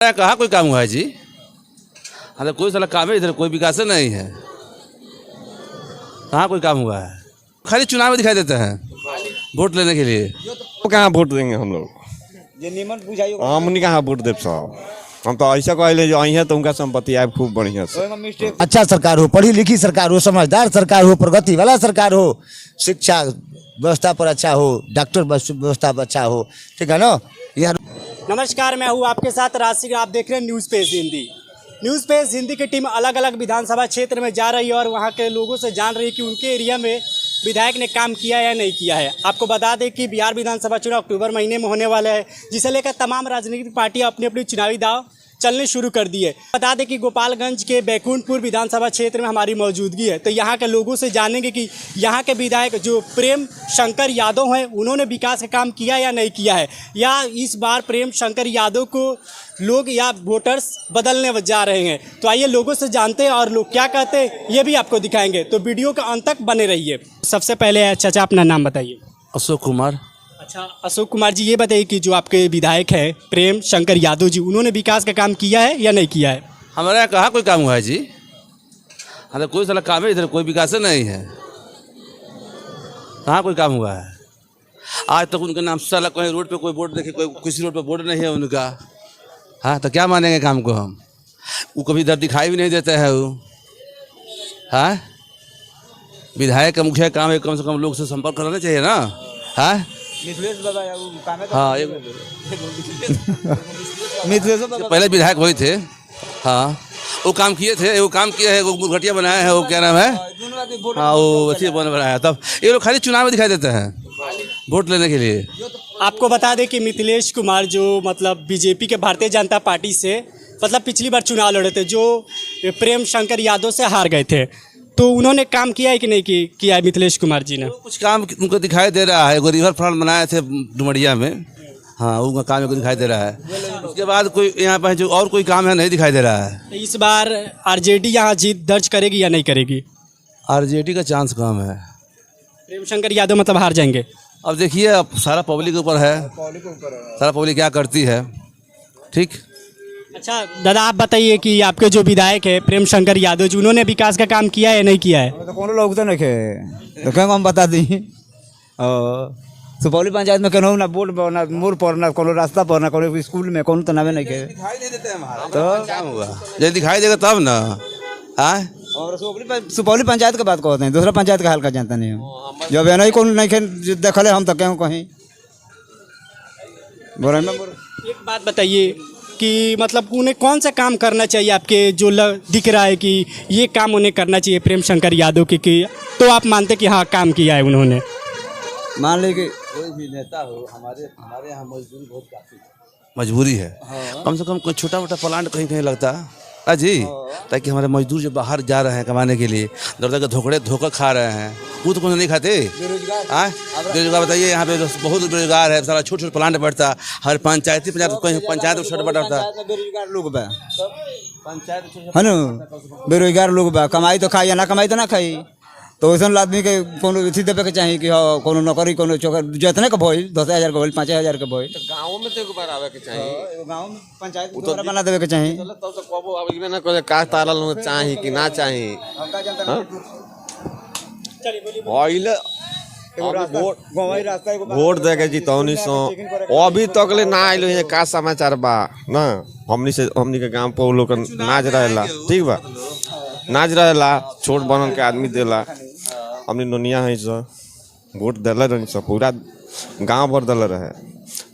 कहाँ कोई काम हुआ है जी? हाँ तो कोई साला काम है इधर, कोई विकास नहीं है। कहाँ कोई काम हुआ है? खाली चुनाव में दिखाई देते हैं वोट लेने के लिए। तो कहाँ वोट देंगे हम लोग? हमनी कहाँ वोट देव साहब? हम तो ऐसा कहले जो आई है तो उनका संपत्ति आए खूब बढ़िया से। अच्छा सरकार हो, पढ़ी लिखी सरकार हो, समझदार सरकार हो, प्रगति वाला सरकार हो, शिक्षा व्यवस्था पर अच्छा हो, डॉक्टर व्यवस्था पर अच्छा हो, ठीक है ना। यह नमस्कार, मैं हूँ आपके साथ राशि। आप देख रहे हैं news page Hindi. News page Hindi की टीम अलग अलग विधानसभा क्षेत्र में जा रही है और वहाँ के लोगों से जान रही है कि उनके एरिया में विधायक ने काम किया या नहीं किया है। आपको बता दें कि बिहार विधानसभा चुनाव अक्टूबर महीने में होने वाला है, जिसे लेकर तमाम राजनीतिक पार्टियां अपनी अपनी चुनावी दाव चलने शुरू कर दिए। बता दें कि गोपालगंज के बैकुंठपुर विधानसभा क्षेत्र में हमारी मौजूदगी है, तो यहाँ के लोगों से जानेंगे कि यहाँ के विधायक जो प्रेम शंकर यादव हैं उन्होंने विकास का काम किया या नहीं किया है, या इस बार प्रेम शंकर यादव को लोग या वोटर्स बदलने जा रहे हैं। तो आइए लोगों से जानते हैं और लोग क्या कहते हैं ये भी आपको दिखाएंगे, तो वीडियो के अंत तक बने रहिए। सबसे पहले चाचा अपना नाम बताइए। अशोक कुमार। अच्छा अशोक कुमार जी, ये बताइए कि जो आपके विधायक हैं प्रेम शंकर यादव जी, उन्होंने विकास का काम किया है या नहीं किया है? हमारे यहाँ कहाँ कोई काम हुआ है जी? हाँ तो कोई साला काम है इधर, कोई विकास नहीं है। कहाँ कोई काम हुआ है? आज तक उनके नाम साला कहीं रोड पे कोई बोर्ड देखे, कोई किसी रोड पे बोर्ड नहीं है उनका। हाँ तो क्या मानेंगे काम को हम? वो कभी इधर दिखाई भी नहीं देते हैं वो। हाँ विधायक का मुख्य काम है कम से कम लोग से संपर्क कराना चाहिए ना। हाँ हाँ पहले विधायक हुए थे। हाँ वो काम किए थे, वो काम किया है, वो मुर्घटिया बनाया है, वो क्या नाम है, हाँ वो अच्छी बनाया। तब ये लोग खाली चुनाव में दिखाई देते हैं वोट लेने के लिए। आपको बता दें कि मिथिलेश कुमार जो मतलब बीजेपी के भारतीय जनता पार्टी से मतलब पिछली बार चुनाव लड़े थे, जो प्रेम शंकर यादव से हार गए थे, तो उन्होंने काम किया है कि नहीं किया है मिथिलेश कुमार जी ने? कुछ काम उनको दिखाई दे रहा है। वो रिवर फ्रंट बनाए थे डुमरिया में, हाँ उनका काम को दिखाई दे रहा है। उसके बाद कोई यहाँ पर जो और कोई काम है नहीं दिखाई दे रहा है। इस बार आरजेडी यहाँ जीत दर्ज करेगी या नहीं करेगी? आरजेडी का चांस कम है। प्रेम शंकर यादव मतलब हार जाएंगे? अब देखिए, अब सारा पब्लिक के ऊपर है, सारा पब्लिक क्या करती है। ठीक। अच्छा दादा, आप बताइए कि आपके जो विधायक है प्रेम शंकर यादव जी, उन्होंने विकास का काम किया है या नहीं किया है? तो कौन लोग तो नहीं खे, तो क्या हम बता दी। सुपौली पंचायत में कहूँ ना बोर्ड पर ना मोड़ पर ना कोनो रास्ता पर ना कोनो स्कूल में कोनो तो नामे नहीं खे। दिखाई नहीं देते हमारा तो क्या होगा? जब दिखाई देगा तब ना। हाँ और सुपौली पंचायत के बात कहते हैं, दूसरा पंचायत का हाल का जानता नहीं हूँ। जब है नहीं कौन नहीं खे देखले हम तो क्यों कहीं बोल। एक बात बताइए कि मतलब उन्हें कौन सा काम करना चाहिए आपके जो दिख रहा है कि ये काम उन्हें करना चाहिए प्रेम शंकर यादव की, तो आप मानते कि हाँ काम किया है उन्होंने? मान ली कि कोई भी नेता हो, हमारे यहाँ मजदूरी बहुत काफ़ी मजबूरी है। कम से कम कोई छोटा मोटा प्लांट कहीं कहीं लगता है जी, ताकि हमारे मजदूर जो बाहर जा रहे हैं कमाने के लिए, दर दर के धोखा खा रहे हैं, वो तो कुछ नहीं खाते। बेरोजगार बताइए, यहाँ पे बहुत बेरोजगार है। सारा छोटे छोटे प्लांट बढ़ता, हर पंचायत में छोटा बढ़ता बेरोजगार लोग बा, है ना। बेरोजगार लोग बा, कमाई तो खाई या ना कमाई तो ना खाई। तो वैसे आदमी के कोनो अथी देवे के चाहिए कि हाँ कोनो नौकरी कोनो चौकर जितने का भइल 10,000 का भइल 5,000 का भइल, गाँव में तो एक बार आवे के चाहिए, गाँव में पंचायत को बना देवे के चाहिए। तब तो कबो आवे ना कोई का तारल चाहिए कि ना चाहिए। पहले वोट दे के जीतौनी सो अभी तक ले ना आइलो है। का समाचार बा ना, हमनी के गांव पर लोग नाच रहेला, ठीक बा, नाच रहेला, छोट बनन के आदमी देला। हमनी नोनिया है सो वोट दिला रही सब, पूरा गांव भर दिला रहे,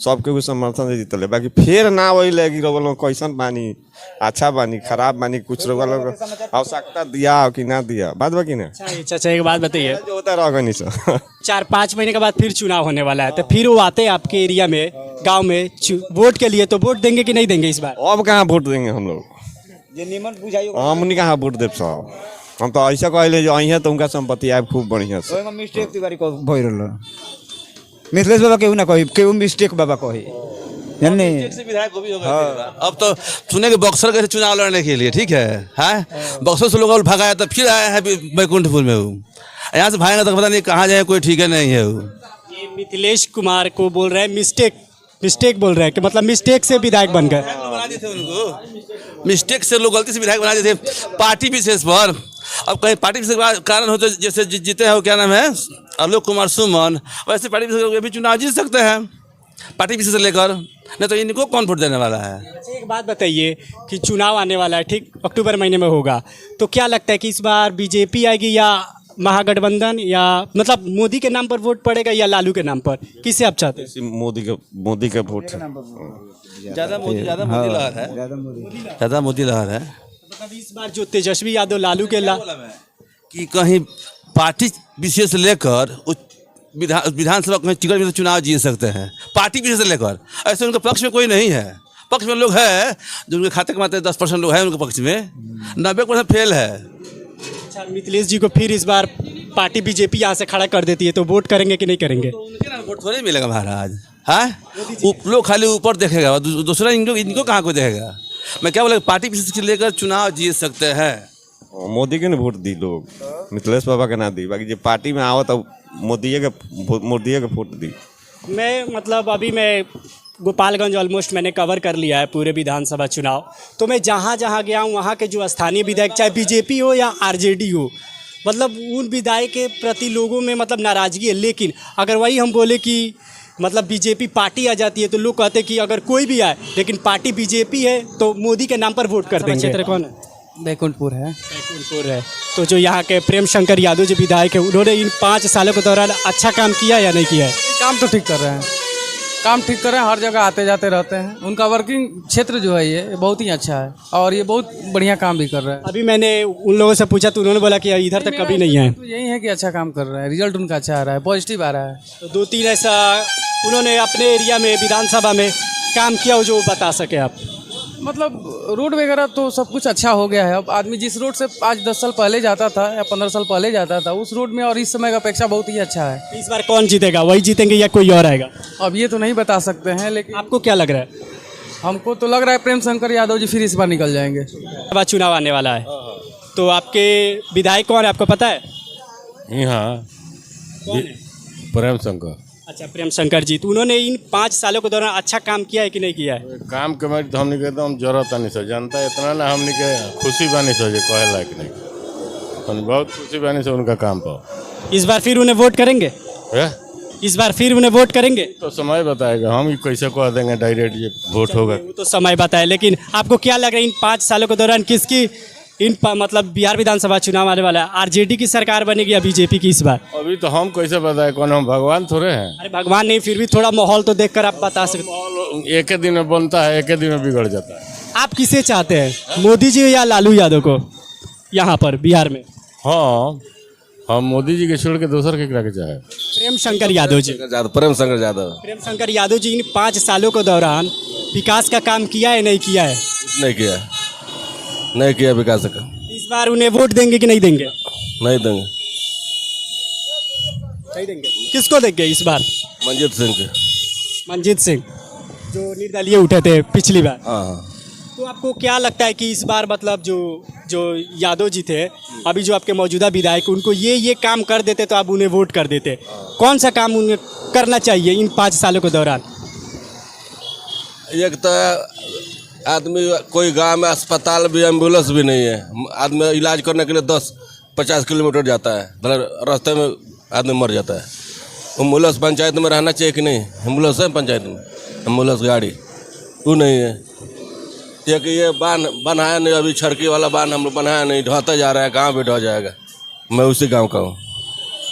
सबके भी समर्थन से जीतले। बाकी फिर ना वही लगी रोल कैसन बानी, अच्छा बानी खराब बानी, कुछ रोग आवश्यकता दिया कि ना दिया, बात बाकी ना। अच्छा एक बात बताइए, जो होता रहा नहीं सर 4-5 महीने के बाद फिर चुनाव होने वाला है, तो फिर वो आते हैं आपके एरिया में गांव में वोट के लिए, तो वोट देंगे कि नहीं देंगे इस बार? अब कहाँ वोट देंगे हम लोग? हमनी कहाँ वोट देव साहब? हम तो ऐसा कहले जो आई है तो उनका संपत्ति आए खूब बढ़िया से। मिस्टेक तिवारी को भई रहल मिथिलेश बाबा केहू ना कही, केहू मिस्टेक बाबा कही विधायक को भी होगा। अब तो सुने कि बक्सर गए चुनाव लड़ने के लिए, ठीक है, हाँ बक्सर से लोग भगाया तो फिर आया है बैकुंठपुर में। वो यहाँ से भागेगा तो पता नहीं कहाँ जाए, कोई ठीक है नहीं है। वो मिथिलेश कुमार को बोल रहे हैं मिस्टेक बोल रहे हैं कि मतलब मिस्टेक से विधायक बन गए। बना दिए थे उनको, मिस्टेक से लोग गलती से विधायक बना दिए थे पार्टी विशेष पर। अब कहीं पार्टी विशेष का कारण हो तो जैसे जीते हैं वो क्या नाम है आलोक कुमार सुमन, वैसे पार्टी विशेष भी चुनाव जीत सकते हैं पार्टी विशेष से लेकर, नहीं तो इनको कौन वोट देने वाला है। अच्छा एक बात बताइए कि चुनाव आने वाला है, ठीक अक्टूबर महीने में होगा, तो क्या लगता है कि इस बार बीजेपी आएगी या महागठबंधन, या मतलब मोदी के नाम पर वोट पड़ेगा या लालू के नाम पर, किसे आप चाहते हैं? मोदी का वोट है। ज़्यादा मोदी लहर है, ज़्यादा मोदी लहर है। मतलब इस बार जो तेजस्वी यादव लालू के कि कहीं पार्टी विशेष से लेकर विधानसभा में टिकट में चुनाव जीत सकते हैं पार्टी विशेष से लेकर, ऐसे उनके पक्ष में कोई नहीं है। पक्ष में लोग हैं जो उनके खाते कमाते हैं, 10% लोग हैं उनके पक्ष में, 90% फेल है। अच्छा मिथिलेश जी को फिर इस बार पार्टी बीजेपी यहाँ से खड़ा कर देती है तो वोट करेंगे कि नहीं करेंगे? तो उनके ना वोट थोड़े मिलेगा महाराज, हाँ लोग खाली ऊपर देखेगा, दूसरा इनको कहाँ को देखेगा। मैं क्या बोला पार्टी विशेष से लेकर चुनाव जीत सकते हैं। मोदी के ने वोट दी लोग, मिथिलेश बाबा के ना दी, बाकी जो पार्टी में आओ तो मोदी के वोट दी। मैं मतलब अभी मैं गोपालगंज ऑलमोस्ट मैंने कवर कर लिया है पूरे विधानसभा चुनाव, तो मैं जहाँ जहाँ गया हूँ वहाँ के जो स्थानीय विधायक चाहे बीजेपी हो या आरजेडी हो, मतलब उन विधायक के प्रति लोगों में मतलब नाराज़गी है। लेकिन अगर वही हम बोले कि मतलब बीजेपी पार्टी आ जाती है तो लोग कहते हैं कि अगर कोई भी आए लेकिन पार्टी बीजेपी है तो मोदी के नाम पर वोट कर देंगे। क्षेत्र कौन है? बैकुंठपुर है। बैकुंठपुर है। तो जो यहाँ के प्रेम शंकर यादव जो विधायक है उन्होंने इन 5 सालों के दौरान अच्छा काम किया या नहीं किया है? काम तो ठीक कर रहे हैं, काम ठीक कर रहे हैं, हर जगह आते जाते रहते हैं। उनका वर्किंग क्षेत्र जो है ये बहुत ही अच्छा है और ये बहुत बढ़िया काम भी कर रहे हैं। अभी मैंने उन लोगों से पूछा तो उन्होंने बोला कि इधर तक कभी नहीं आए। तो यही है कि अच्छा काम कर रहे हैं, रिजल्ट उनका अच्छा आ रहा है, पॉजिटिव आ रहा है। तो 2-3 ऐसा उन्होंने अपने एरिया में विधानसभा में काम किया हो जो बता सके आप? मतलब रोड वगैरह तो सब कुछ अच्छा हो गया है। अब आदमी जिस रोड से आज 10 साल पहले जाता था या 15 साल पहले जाता था उस रोड में और इस समय का अपेक्षा बहुत ही अच्छा है। इस बार कौन जीतेगा, वही जीतेंगे या कोई और आएगा? अब ये तो नहीं बता सकते हैं, लेकिन आपको क्या लग रहा है? हमको तो लग रहा है प्रेम शंकर यादव जी फिर इस बार निकल जाएंगे। अब चुनाव आने वाला है तो आपके विधायक कौन है आपको पता है? हाँ प्रेम शंकर। अच्छा प्रेम शंकर जी, तो उन्होंने इन 5 सालों के दौरान अच्छा काम किया है कि नहीं किया है? काम के मैं तो हमने कहते हम जरूरत नहीं सो जनता इतना ना हमने के खुशी बानी सो जे कहे लायक नहीं, हम बहुत खुशी बानी से उनका काम पर। इस बार फिर उन्हें वोट करेंगे? है इस बार फिर उन्हें वोट करेंगे? तो समय बताएगा, हम कैसे कह देंगे डायरेक्ट ये वोट होगा। वो तो समय बताए, लेकिन आपको क्या लग रहा है इन 5 सालों के दौरान किसकी मतलब बिहार विधानसभा चुनाव आने वाला है, आरजेडी की सरकार बनेगी या बीजेपी की इस बार? अभी तो हम कैसे बताए, कौन हम भगवान थोड़े हैं। अरे भगवान नहीं, फिर भी थोड़ा माहौल तो देखकर आप बता सकते। एक ही दिन में बनता है, एक ही दिन में बिगड़ जाता है। आप किसे चाहते हैं, मोदी जी या लालू यादव को यहाँ पर बिहार में? हाँ हम मोदी जी के छोड़ के दूसर के के चाहे प्रेम शंकर यादव जी। प्रेम शंकर यादव। प्रेम शंकर यादव जी इन 5 सालों के दौरान विकास का काम किया है नहीं किया है? नहीं किया विकास का। इस बार उन्हें वोट देंगे कि नहीं देंगे? नहीं देंगे। नहीं देंगे। किसको देंगे इस बार? मंजीत सिंह के। मंजीत सिंह जो निर्दलीय उठे थे पिछली बार। हाँ। तो आपको क्या लगता है कि इस बार मतलब जो यादव जी थे अभी जो आपके मौजूदा विधायक उनको ये काम कर देते तो आप उन्हें वोट कर देते, कौन सा काम उन्हें करना चाहिए इन 5 सालों के दौरान? एक तो आदमी कोई गांव में अस्पताल भी एम्बुलेंस भी नहीं है, आदमी इलाज करने के लिए 10-50 किलोमीटर जाता है, रास्ते में आदमी मर जाता है। एम्बुलेंस पंचायत में रहना चाहिए कि नहीं? एम्बुलेंस है पंचायत में, एम्बुलेंस गाड़ी वो नहीं है। एक ये बांध बनाया नहीं, अभी छड़की वाला बांध हम लोग बनाया नहीं, ढहता जा रहा है, गाँव भी ढह जाएगा। मैं उसी गाँव का हूँ।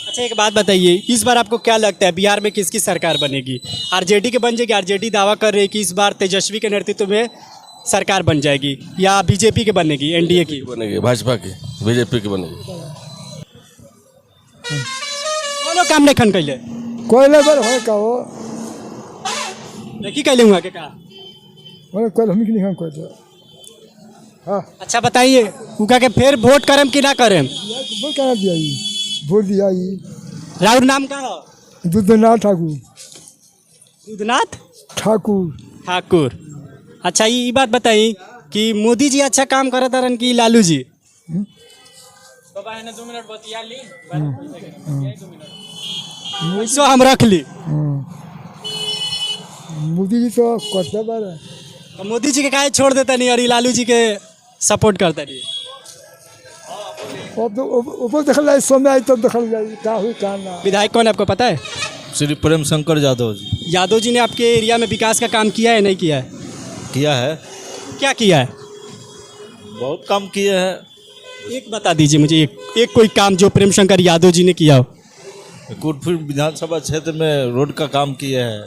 अच्छा एक बात बताइए, इस बार आपको क्या लगता है बिहार में किसकी सरकार बनेगी? आरजेडी के बन जाएगी? आरजेडी दावा कर रही है कि इस बार तेजस्वी के नेतृत्व में सरकार बन जाएगी, या बीजेपी के बनेगी, एनडीए की बनेगी, भाजपा की, बीजेपी की बनेगी। कौन काम नहीं खन कैले कोई लेबर हो का हो नहीं कैले हुआ के का? कोई हम नहीं हम कोई। हाँ अच्छा बताइए उनका के फिर वोट करम कि ना करम? वो क्या दिया वोट दिया राउर नाम का हो? दुधनाथ ठाकुर। दुधनाथ ठाकुर ठाकुर। अच्छा ये बात बताई कि मोदी जी अच्छा काम करे तरन कि लालू जी? हम रख ली। मोदी जी तो करते बार तो मोदी जी के काहे छोड़ देता नहीं और ये लालू जी के सपोर्ट करता नहीं? अब तो ऊपर देखल जाए, समय आई तब देखल जाए का हुई का ना। विधायक कौन है आपको पता है? श्री प्रेम शंकर यादव जी। यादव जी ने आपके एरिया में विकास का काम किया है नहीं किया है? किया है, क्या किया है? बहुत काम किए हैं। एक बता दीजिए मुझे, एक कोई काम जो प्रेम शंकर यादव जी ने किया हो। कोटपुर विधानसभा क्षेत्र में रोड का काम किए हैं।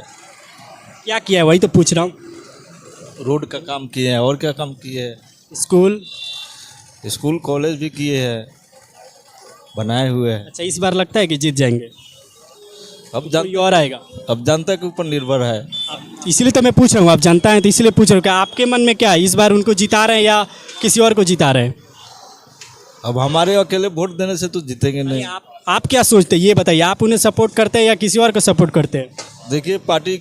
क्या किया है वही तो पूछ रहा हूँ। रोड का काम किए हैं और क्या काम किए हैं? स्कूल स्कूल कॉलेज भी किए हैं, बनाए हुए हैं। अच्छा, इस बार लगता है कि जीत जाएंगे? अब कोई और आएगा? अब जनता के ऊपर निर्भर है। इसीलिए तो मैं पूछ रहा हूँ, आप जानता है तो इसलिए पूछ रहा हूँ कि आपके मन में क्या है, इस बार उनको जिता रहे हैं या किसी और को जिता रहे हैं? अब हमारे अकेले वोट देने से तो जीतेंगे नहीं। आप क्या सोचते हैं ये बताइए, आप उन्हें सपोर्ट करते हैं या किसी और को सपोर्ट करते हैं? देखिए, पार्टी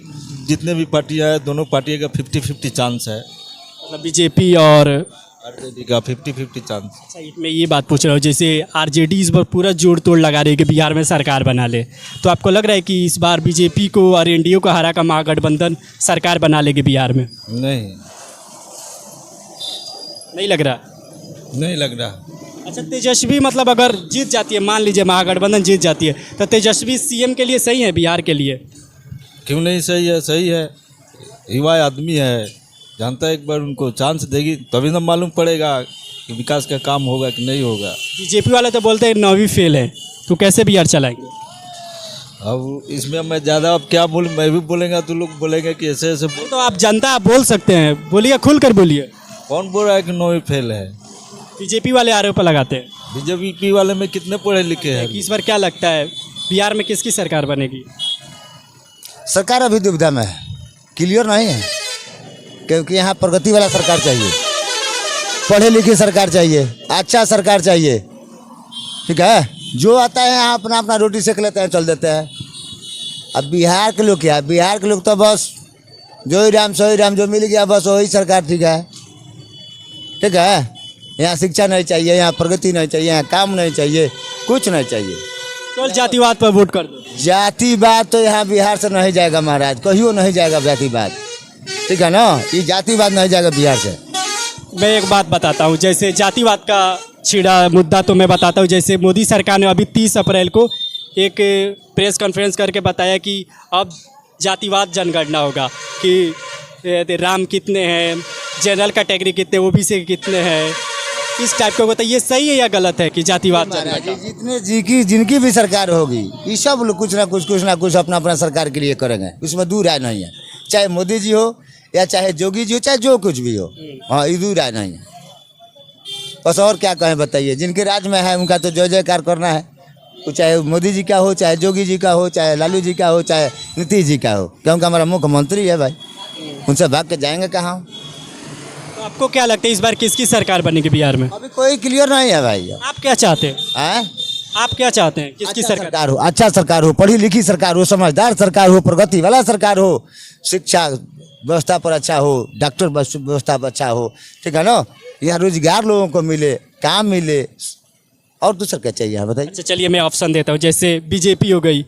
जितने भी पार्टियां हैं, दोनों पार्टी का 50-50 चांस है। मतलब बीजेपी और आरजेडी का 50-50 चांस। अच्छा, मैं ये बात पूछ रहा हूँ, जैसे आरजेडी इस बार पूरा जोड़ तोड़ लगा रही है कि बिहार में सरकार बना ले, तो आपको लग रहा है कि इस बार बीजेपी को और एनडीए को हरा का महागठबंधन सरकार बना लेगी बिहार में? नहीं लग रहा? नहीं लग रहा। अच्छा, तेजस्वी मतलब अगर जीत जाती है, मान लीजिए महागठबंधन जीत जाती है, तो तेजस्वी सीएम के लिए सही है बिहार के लिए? क्यों नहीं सही है? सही है, युवा आदमी है, जानता है, एक बार उनको चांस देगी तभी ना मालूम पड़ेगा कि विकास का काम होगा कि नहीं होगा। बीजेपी वाले तो बोलते हैं 9वीं फेल है, तो कैसे बिहार चलाएंगे? अब इसमें मैं ज़्यादा अब क्या बोलूँ, मैं भी बोलेंगा तो लोग बोलेंगे कि ऐसे ऐसे तो आप जनता आप बोल सकते हैं, बोलिए, खुल कर बोलिए। कौन बोल रहा है कि 9वीं फेल है? बीजेपी वाले आरोप लगाते हैं। बीजेपी वाले में कितने पढ़े लिखे हैं? इस बार क्या लगता है बिहार में किसकी सरकार बनेगी? सरकार अभी दुविधा में है, क्लियर नहीं है, क्योंकि यहाँ प्रगति वाला सरकार चाहिए, पढ़े लिखी सरकार चाहिए, अच्छा सरकार चाहिए। ठीक है, जो आता है यहाँ अपना अपना रोटी सेक लेते हैं, चल देते हैं। अब बिहार के लोग क्या, बिहार के लोग तो बस जो ही राम सो ही राम, जो मिल गया बस वही सरकार ठीक है। ठीक है, यहाँ शिक्षा नहीं चाहिए, यहाँ प्रगति नहीं चाहिए, यहाँ काम नहीं चाहिए, कुछ नहीं चाहिए। केवल जातिवाद पर वोट कर दो। जातिवाद तो यहाँ बिहार से नहीं जाएगा महाराज, कहियो नहीं जाएगा जातिवाद। ठीक है ना, ये जातिवाद नहीं जाएगा बिहार से। मैं एक बात बताता हूँ, जैसे जातिवाद का छिड़ा मुद्दा तो मैं बताता हूँ। जैसे मोदी सरकार ने अभी 30 अप्रैल को एक प्रेस कॉन्फ्रेंस करके बताया कि अब जातिवाद जनगणना होगा, कि राम कितने हैं, जनरल कैटेगरी कितने, ओबीसी कितने हैं, इस टाइप का होता है। ये सही है या गलत है कि जातिवाद जनगणना? जितने जिनकी भी सरकार होगी, ये सब लोग कुछ ना कुछ अपना अपना सरकार के लिए करेंगे, उसमें दूर राय नहीं है। चाहे मोदी जी हो या चाहे जोगी जी हो, चाहे जो कुछ भी हो, हाँ, ये दूर राय नहीं है। बस और क्या कहें बताइए, जिनके राज में है उनका तो जय जयकार करना है। तो चाहे मोदी जी का हो, चाहे जोगी जी का हो, चाहे लालू जी का हो, चाहे नीतीश जी का हो, क्योंकि हमारा मुख्यमंत्री है भाई, उनसे भाग के जाएंगे कहाँ? तो आपको क्या लगता है इस बार किसकी सरकार बनेगी बिहार में? अभी कोई क्लियर नहीं है भाई। आप क्या चाहते हैं? आप क्या चाहते हैं, किसकी अच्छा सरकार हो? अच्छा सरकार हो, पढ़ी लिखी सरकार हो, समझदार सरकार हो, प्रगति वाला सरकार हो, शिक्षा व्यवस्था पर अच्छा हो, डॉक्टर व्यवस्था पर अच्छा हो। ठीक है ना, यहाँ रोजगार लोगों को मिले, काम मिले, और दूसरा क्या चाहिए यहाँ बताइए? अच्छा, चलिए मैं ऑप्शन देता हूँ। जैसे बीजेपी हो गई,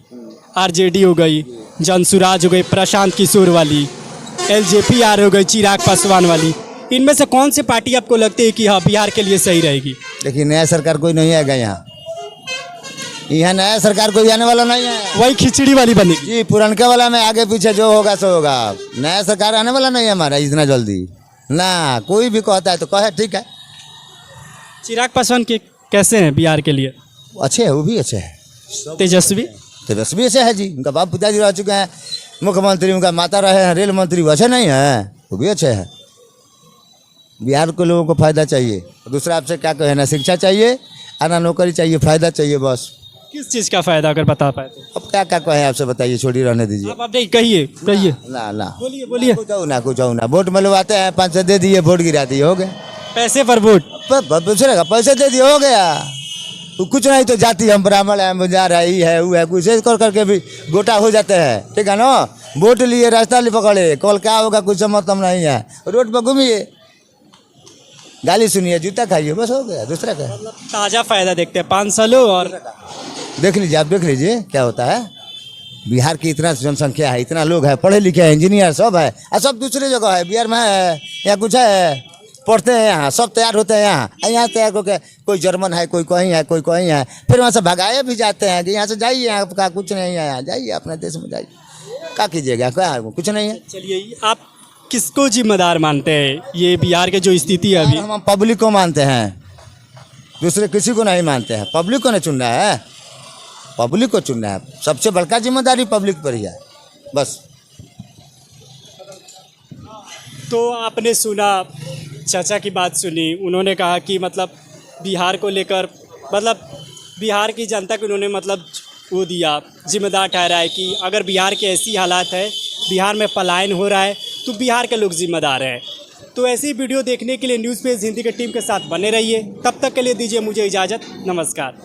आरजेडी हो गई, जनसुराज हो गई, प्रशांत किशोर वाली, एलजेपी हो गई, चिराग पासवान वाली, इनमें से कौन सी पार्टी आपको लगती है कि हाँ बिहार के लिए सही रहेगी? देखिए, नया सरकार कोई नहीं आएगा यहाँ, यहाँ नया सरकार कोई आने वाला नहीं है। वही खिचड़ी वाली बनेगी जी, पुरनका वाला में आगे पीछे जो होगा सो होगा। नया सरकार आने वाला नहीं है हमारा इतना जल्दी ना। कोई भी कहता है तो कहे ठीक है। चिराग पासवान के कैसे हैं बिहार के लिए? अच्छे है, वो भी अच्छे है। तेजस्वी अच्छे है जी, उनका बाप पिताजी रह चुके हैं मुख्यमंत्री, उनका माता रहे हैं रेल मंत्री, वो अच्छे नहीं है, वो भी अच्छे है। बिहार के लोगों को फायदा चाहिए, दूसरा आपसे क्या कहे ना, शिक्षा चाहिए, आना नौकरी चाहिए, फायदा चाहिए बस। किस चीज़ का फायदा अगर बता पाए तो? अब क्या क्या कहे आपसे बताइए, छोड़िए, रहने दीजिए। आप नहीं कहिए, कहिए ना ना, बोलिए बोलिए। कुछ ना, वोट मिलवाते हैं, 500 दे दिए, वोट गिरा दिए, हो गया। पैसे पर वोट, दूसरे का पैसे दे दिए, हो गया। कुछ नहीं तो जाति, हम ब्राह्मण है, मुजार है, ये है, वो है, कुछ कर करके भी गोटा हो जाते हैं। ठीक है ना, वोट लिए, रास्ता ले पकड़े, कल क्या होगा कुछ मतलब नहीं है, रोड पर घूमिए, गाली सुनिए, जूता खाइए, बस हो गया। दूसरा क्या, ताज़ा फायदा देखते हैं 5 सालों। और देख लीजिए, आप देख लीजिए क्या होता है, बिहार की इतना जनसंख्या है, इतना लोग है, पढ़े लिखे हैं, इंजीनियर सब है, और सब दूसरे जगह है। बिहार में है या कुछ है, पढ़ते हैं यहाँ, सब तैयार होते हैं यहाँ तैयार होकर, कोई जर्मन है, कोई कहीं है, कोई कहीं है, फिर वहाँ से भगाए भी जाते हैं कि यहाँ से जाइए, आपका कुछ नहीं है, यहाँ जाइए, अपने देश में जाइए, क्या कीजिएगा, क्या कुछ नहीं है। चलिए, आप किसको जिम्मेदार मानते हैं ये बिहार के जो स्थिति है अभी? हम पब्लिक को मानते हैं, दूसरे किसी को नहीं मानते हैं। पब्लिक को नहीं चुनना है, पब्लिक को चुनना है। सबसे बड़का जिम्मेदारी पब्लिक पर ही है, बस। तो आपने सुना, चाचा की बात सुनी, उन्होंने कहा कि मतलब बिहार को लेकर, मतलब बिहार की जनता को उन्होंने मतलब वो दिया, जिम्मेदार ठहराया कि अगर बिहार के ऐसी हालात है, बिहार में पलायन हो रहा है, तो बिहार के लोग जिम्मेदार हैं। तो ऐसी वीडियो देखने के लिए न्यूज़ पेज हिंदी की टीम के साथ बने रहिए। तब तक के लिए दीजिए मुझे इजाज़त, नमस्कार।